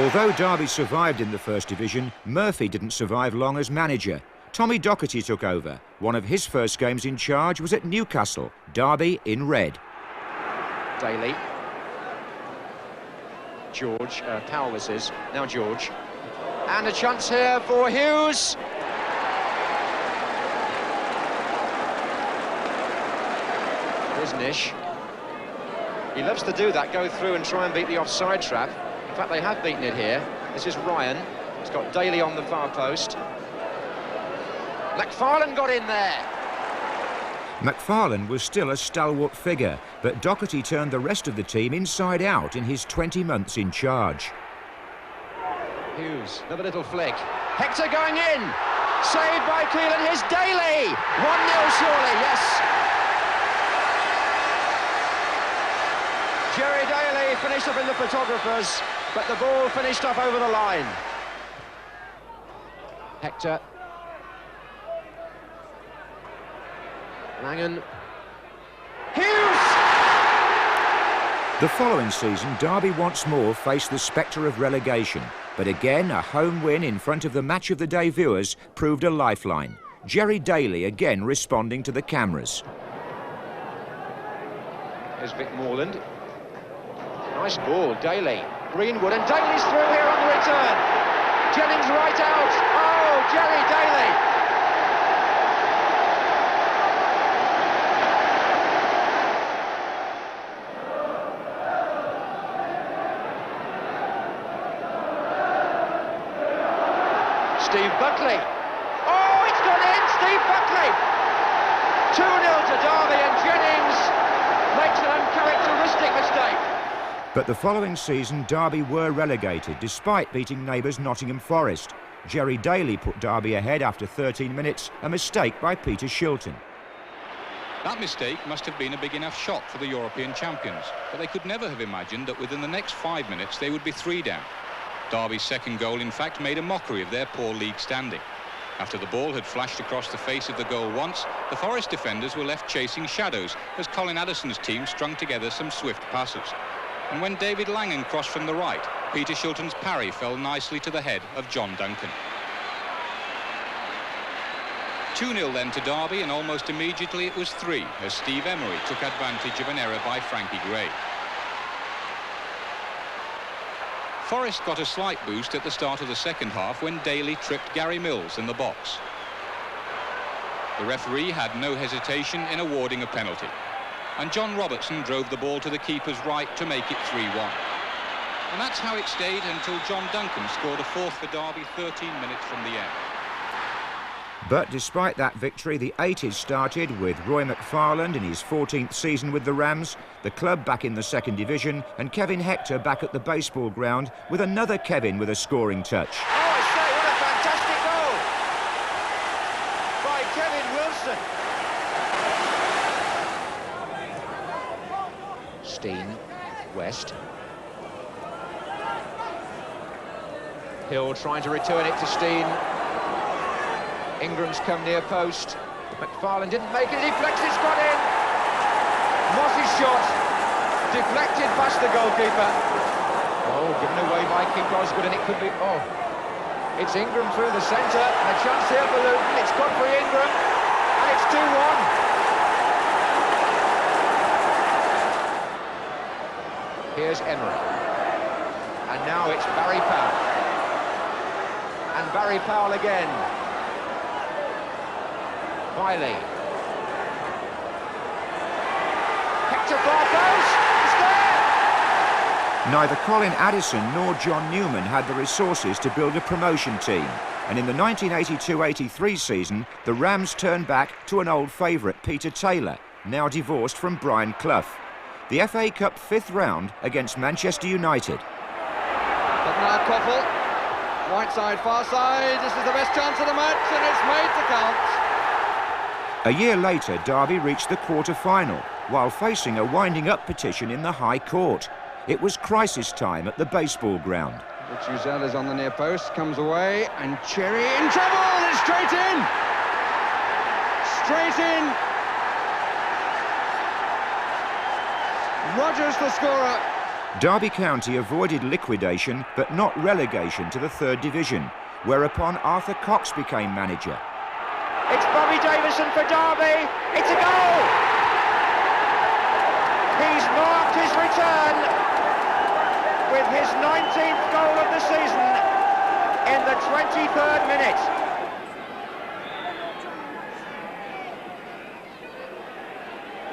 Although Derby survived in the First Division, Murphy didn't survive long as manager. Tommy Docherty took over. One of his first games in charge was at Newcastle, Derby in red. Daly. George, Powell this is, now George. And a chance here for Hughes. Here's Nish. He loves to do that, go through and try and beat the offside trap. In fact, they have beaten it here. This is Ryan. He's got Daly on the far post. McFarlane got in there. McFarlane was still a stalwart figure, but Docherty turned the rest of the team inside out in his 20 months in charge. Hughes, another little flick. Hector going in. Saved by Keelan. Here's Daly. 1-0 surely, yes. Jerry Daly finished up in the photographers, but the ball finished up over the line. Hector. Langan. Hughes! The following season, Derby once more faced the spectre of relegation. But again, a home win in front of the Match of the Day viewers proved a lifeline. Jerry Daly again responding to the cameras. Here's Vic Morland. Nice ball, Daly. Greenwood, and Daly's through here on the return. Jennings right out. Oh, Jerry Daly. Steve Buckley. Oh, it's gone in, Steve Buckley. 2-0 to Derby, and Jennings makes an uncharacteristic mistake. But the following season, Derby were relegated, despite beating neighbours Nottingham Forest. Jerry Daly put Derby ahead after 13 minutes, a mistake by Peter Shilton. That mistake must have been a big enough shock for the European champions, but they could never have imagined that within the next 5 minutes they would be 3 down. Derby's second goal, in fact, made a mockery of their poor league standing. After the ball had flashed across the face of the goal once, the Forest defenders were left chasing shadows as Colin Addison's team strung together some swift passes. And when David Langan crossed from the right, Peter Shilton's parry fell nicely to the head of John Duncan. 2-0 then to Derby, and almost immediately it was 3 as Steve Emery took advantage of an error by Frankie Gray. Forest got a slight boost at the start of the second half when Daly tripped Gary Mills in the box. The referee had no hesitation in awarding a penalty, and John Robertson drove the ball to the keeper's right to make it 3-1. And that's how it stayed until John Duncan scored a fourth for Derby 13 minutes from the end. But despite that victory, the 80s started with Roy McFarland in his 14th season with the Rams, the club back in the second division, and Kevin Hector back at the baseball ground with another Kevin with a scoring touch. Oh, I say, what a fantastic goal by Kevin Wilson. Steen, West. Hill trying to return it to Steen. Ingram's come near post. McFarland didn't make it, deflects, it's got in. Moss's shot, deflected past the goalkeeper. Oh, given away by Keith Osgood, and it could be, oh. It's Ingram through the centre, and a chance here for Luton. It's Godfrey Ingram, and it's 2-1. Here's Emery. And now it's Barry Powell. And Barry Powell again. Wiley. Hector far post. It's there. Neither Colin Addison nor John Newman had the resources to build a promotion team, and in the 1982-83 season, the Rams turned back to an old favourite, Peter Taylor, now divorced from Brian Clough. The FA Cup 5th round against Manchester United. But now Koffel, right side, far side. This is the best chance of the match, and it's made to count. A year later, Derby reached the quarter-final, while facing a winding-up petition in the High Court. It was crisis time at the baseball ground. Rich Uzel is on the near post, comes away, and Cherry in trouble! It's straight in! Straight in! Rogers the scorer. Derby County avoided liquidation, but not relegation to the 3rd division, whereupon Arthur Cox became manager. It's Bobby Davison for Derby. It's a goal. He's marked his return with his 19th goal of the season in the 23rd minute.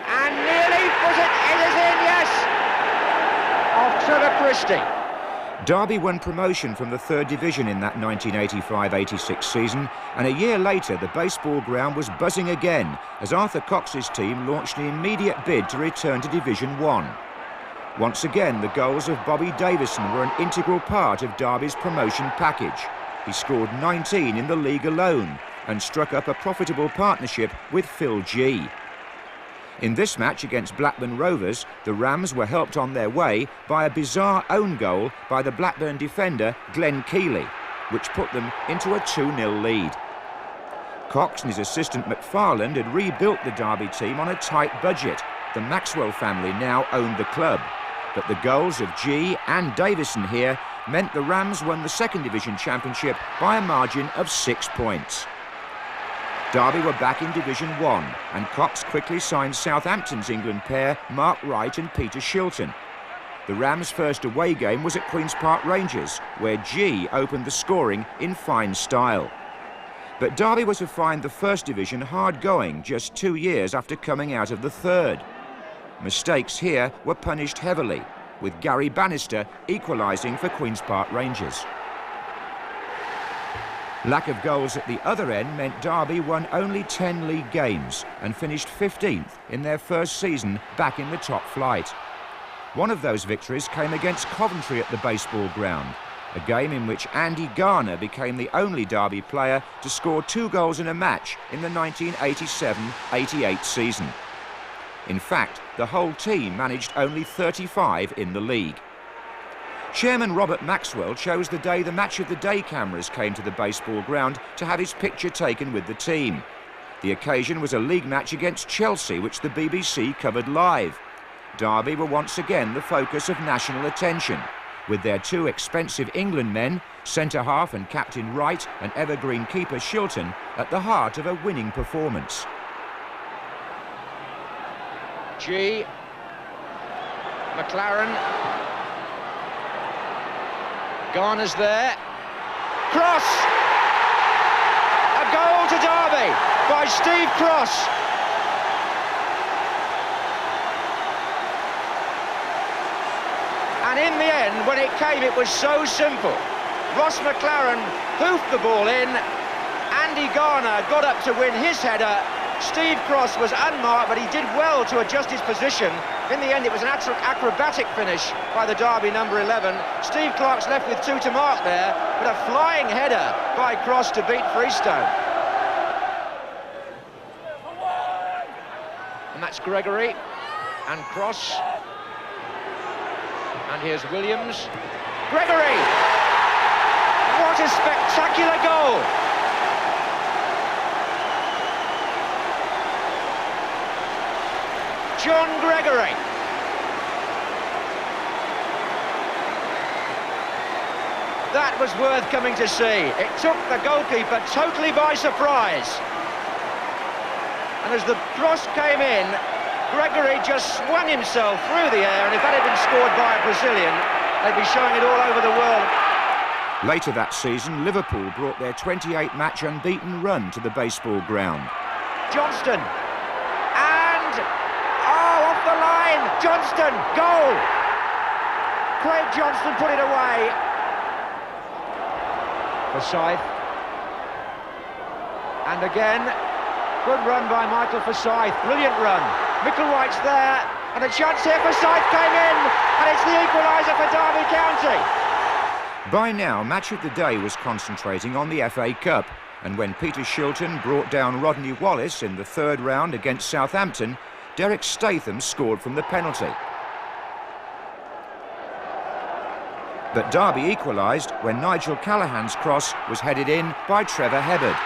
And nearly was it? It is in, yes. Of Trevor Christie. Derby won promotion from the 3rd division in that 1985-86 season, and a year later the baseball ground was buzzing again as Arthur Cox's team launched an immediate bid to return to Division 1. Once again, the goals of Bobby Davison were an integral part of Derby's promotion package. He scored 19 in the league alone and struck up a profitable partnership with Phil Gee. In this match against Blackburn Rovers, the Rams were helped on their way by a bizarre own goal by the Blackburn defender Glenn Keeley, which put them into a 2-0 lead. Cox and his assistant McFarland had rebuilt the Derby team on a tight budget. The Maxwell family now owned the club, but the goals of Gee and Davison here meant the Rams won the second division championship by a margin of 6 points. Derby were back in Division 1 and Cox quickly signed Southampton's England pair Mark Wright and Peter Shilton. The Rams' first away game was at Queen's Park Rangers, where G opened the scoring in fine style. But Derby was to find the first division hard going just 2 years after coming out of the third. Mistakes here were punished heavily, with Gary Bannister equalising for Queen's Park Rangers. Lack of goals at the other end meant Derby won only 10 league games and finished 15th in their first season back in the top flight. One of those victories came against Coventry at the baseball ground, a game in which Andy Garner became the only Derby player to score 2 goals in a match in the 1987-88 season. In fact, the whole team managed only 35 in the league. Chairman Robert Maxwell chose the day the Match of the Day cameras came to the baseball ground to have his picture taken with the team. The occasion was a league match against Chelsea, which the BBC covered live. Derby were once again the focus of national attention, with their 2 expensive England men, centre-half and captain Wright and evergreen keeper Shilton, at the heart of a winning performance. G. McLaren. Garner's there. Cross! A goal to Derby by Steve Cross. And in the end, when it came, it was so simple. Ross McLaren hoofed the ball in. Andy Garner got up to win his header. Steve Cross was unmarked, but he did well to adjust his position. In the end, it was an acrobatic finish by the Derby number 11. Steve Clark's left with 2 to mark there, but a flying header by Cross to beat Freestone. And that's Gregory and Cross. And here's Williams. Gregory! What a spectacular goal! John Gregory. That was worth coming to see. It took the goalkeeper totally by surprise. And as the cross came in, Gregory just swung himself through the air, and if that had been scored by a Brazilian, they'd be showing it all over the world. Later that season, Liverpool brought their 28-match unbeaten run to the baseball ground. Johnston. Off the line, Johnston, goal! Craig Johnston put it away. Forsyth. And again, good run by Michael Forsyth, brilliant run. Micklewhite's there, and a chance here, Forsyth came in, and it's the equaliser for Derby County. By now, Match of the Day was concentrating on the FA Cup, and when Peter Shilton brought down Rodney Wallace in the 3rd round against Southampton, Derek Statham scored from the penalty. But Derby equalised when Nigel Callaghan's cross was headed in by Trevor Hebbard.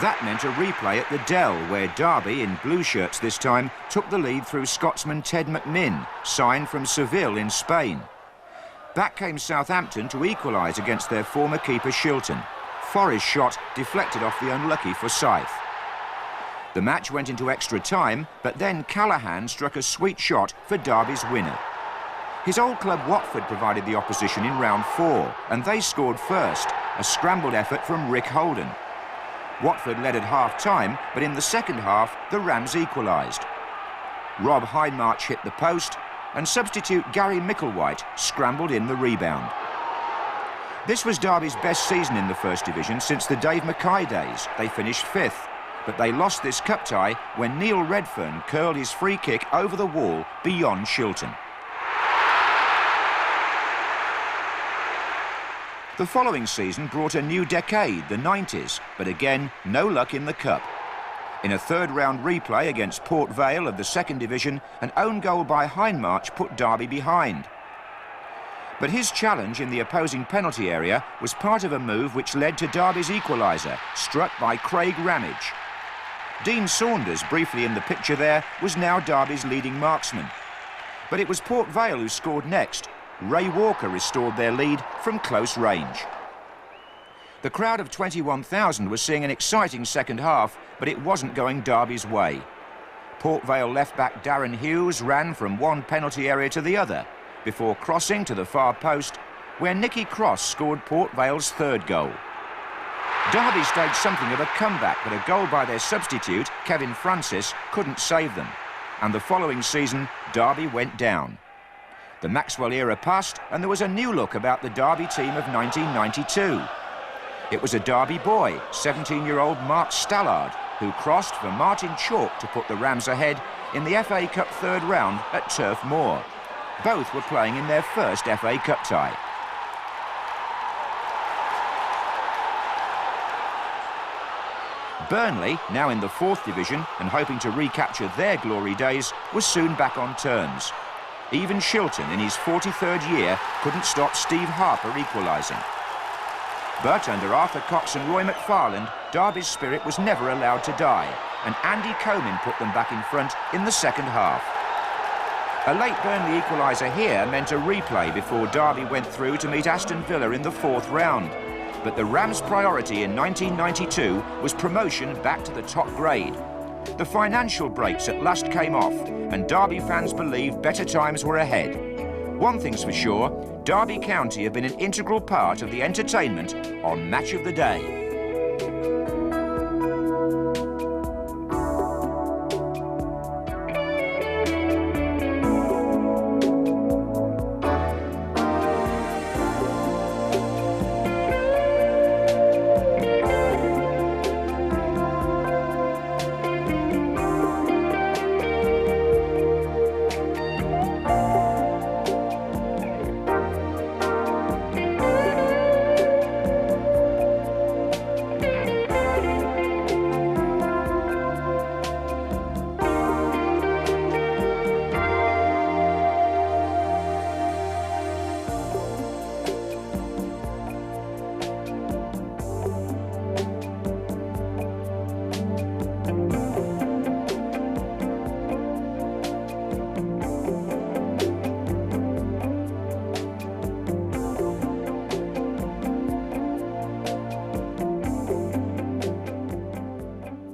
That meant a replay at the Dell, where Derby, in blue shirts this time, took the lead through Scotsman Ted McMinn, signed from Seville in Spain. Back came Southampton to equalise against their former keeper Shilton. Forrest's shot deflected off the unlucky Forsyth. The match went into extra time, but then Callaghan struck a sweet shot for Derby's winner. His old club Watford provided the opposition in round 4, and they scored first, a scrambled effort from Rick Holden. Watford led at half-time, but in the second half, the Rams equalised. Rob Hindmarch hit the post, and substitute Gary Micklewhite scrambled in the rebound. This was Derby's best season in the First Division since the Dave Mackay days. They finished 5th. But they lost this cup tie when Neil Redfern curled his free kick over the wall beyond Shilton. The following season brought a new decade, the 90s, but again, no luck in the cup. In a 3rd round replay against Port Vale of the 2nd Division, an own goal by Hindmarch put Derby behind. But his challenge in the opposing penalty area was part of a move which led to Derby's equaliser, struck by Craig Ramage. Dean Saunders, briefly in the picture there, was now Derby's leading marksman. But it was Port Vale who scored next, Ray Walker restored their lead from close range. The crowd of 21,000 was seeing an exciting second half, but it wasn't going Derby's way. Port Vale left-back Darren Hughes ran from one penalty area to the other before crossing to the far post, where Nicky Cross scored Port Vale's third goal. Derby staged something of a comeback, but a goal by their substitute, Kevin Francis, couldn't save them. And the following season, Derby went down. The Maxwell era passed, and there was a new look about the Derby team of 1992. It was a Derby boy, 17-year-old Mark Stallard, who crossed for Martin Chalk to put the Rams ahead in the FA Cup third round at Turf Moor. Both were playing in their first FA Cup tie. Burnley, now in the 4th division and hoping to recapture their glory days, was soon back on terms. Even Shilton, in his 43rd year, couldn't stop Steve Harper equalising. But under Arthur Cox and Roy McFarland, Derby's spirit was never allowed to die, and Andy Comyn put them back in front in the second half. A late Burnley equaliser here meant a replay before Derby went through to meet Aston Villa in the 4th round. But the Rams' priority in 1992 was promotion back to the top grade. The financial breaks at last came off, and Derby fans believed better times were ahead. One thing's for sure, Derby County have been an integral part of the entertainment on Match of the Day.